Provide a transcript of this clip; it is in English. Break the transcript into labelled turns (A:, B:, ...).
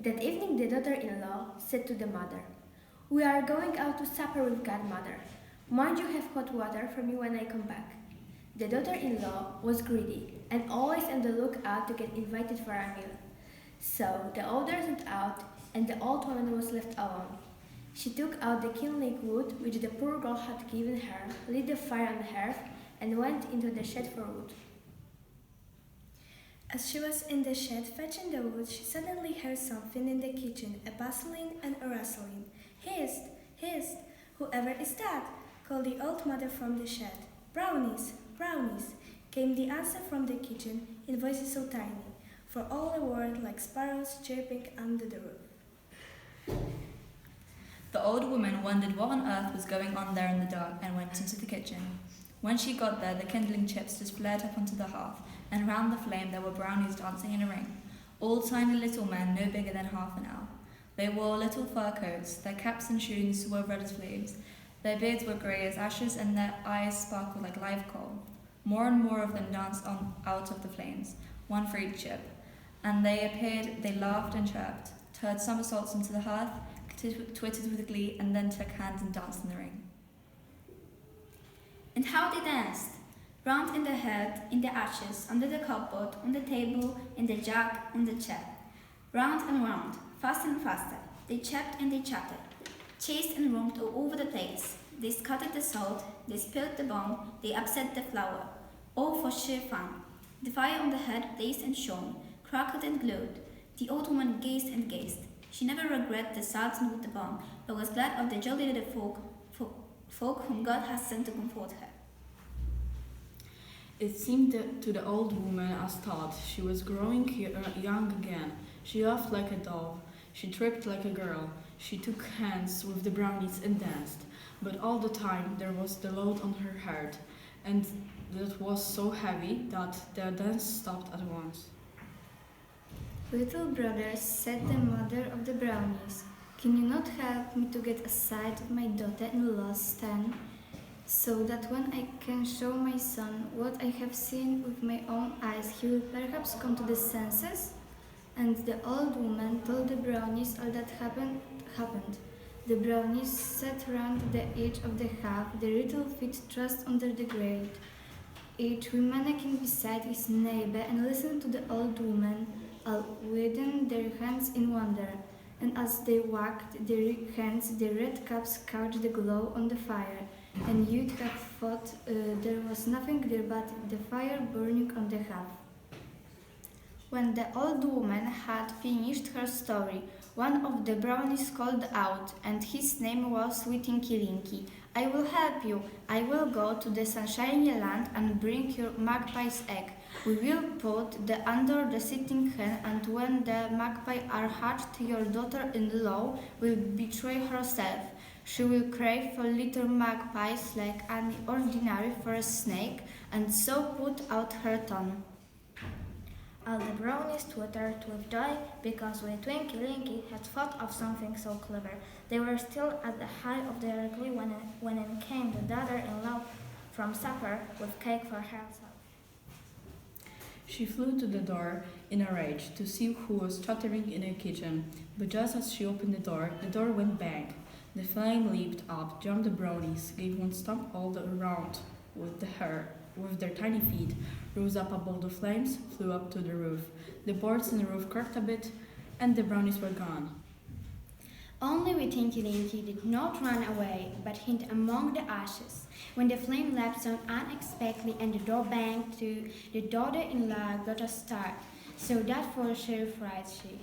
A: That evening the daughter-in-law said to the mother, "We are going out to supper with godmother. Mind you have hot water for me when I come back." The daughter-in-law was greedy and always on the lookout to get invited for a meal. So the others went out and the old woman was left alone. She took out the kindling wood which the poor girl had given her, lit the fire on the hearth, and went into the shed for wood.
B: As she was in the shed fetching the wood, she suddenly heard something in the kitchen, a bustling and a rustling. "Hist! Hist! Whoever is that?" called the old mother from the shed. "Brownies! Brownies!" came the answer from the kitchen in voices so tiny, for all the world like sparrows chirping under the roof.
C: The old woman wondered what on earth was going on there in the dark and went into the kitchen. When she got there, the kindling chips just flared up onto the hearth, and round the flame there were brownies dancing in a ring, all tiny little men no bigger than half an hour. They wore little fur coats, their caps and shoes were red as flames, their beards were grey as ashes, and their eyes sparkled like live coal. More and more of them danced out of the flames, one for each chip, and they laughed and chirped, turned somersaults into the hearth, twittered with glee, and then took hands and danced in the ring.
D: And how they danced! Round in the head, in the ashes, under the cupboard, on the table, in the jug, on the chair. Round and round, faster and faster. They chapped and they chattered, chased and romped all over the place. They scattered the salt, they spilled the bomb, they upset the flour, all for sheer fun. The fire on the head blazed and shone, crackled and glowed. The old woman gazed and gazed. She never regretted the salt and with the bomb, but was glad of the jolly little folk whom God had sent to comfort her.
E: It seemed to the old woman as thought she was growing young again. She laughed like a doll. She tripped like a girl. She took hands with the brownies and danced. But all the time there was the load on her heart, and that was so heavy that the dance stopped at once.
B: "Little brother," said the mother of the brownies, "can you not help me to get a sight of my daughter-in-law's stand, so that when I can show my son what I have seen with my own eyes, he will perhaps come to the senses?" And the old woman told the brownies all that happened. The brownies sat round the edge of the hearth, their little feet thrust under the grate, each mannequin beside his neighbor, and listened to the old woman, all within their hands in wonder. And as they wagged their hands, the red caps caught the glow on the fire, and you'd have thought there was nothing there but the fire burning on the hearth.
F: When the old woman had finished her story, one of the brownies called out, and his name was Sweetinky-Linky. "I will help you. I will go to the sunshiny land and bring your magpie's egg. We will put the under the sitting hen, and when the magpie are hatched, your daughter-in-law will betray herself. She will crave for little magpies like any ordinary forest snake, and so put out her tongue."
A: All the brownies twittered with joy because Twinkly-Winky had thought of something so clever. They were still at the height of their glee when in came the daughter-in-law from supper with cake for herself.
E: She flew to the door in a rage to see who was chattering in the kitchen, but just as she opened the door went bang. The flame leaped up, jumped the brownies, gave one stomp all around with their tiny feet, rose up above the flames, flew up to the roof. The boards in the roof cracked a bit, and the brownies were gone.
F: Only Tinky-Winky did not run away, but hid among the ashes. When the flame leapt so unexpectedly and the door banged to, the daughter-in-law got a start, so that for sheer fright she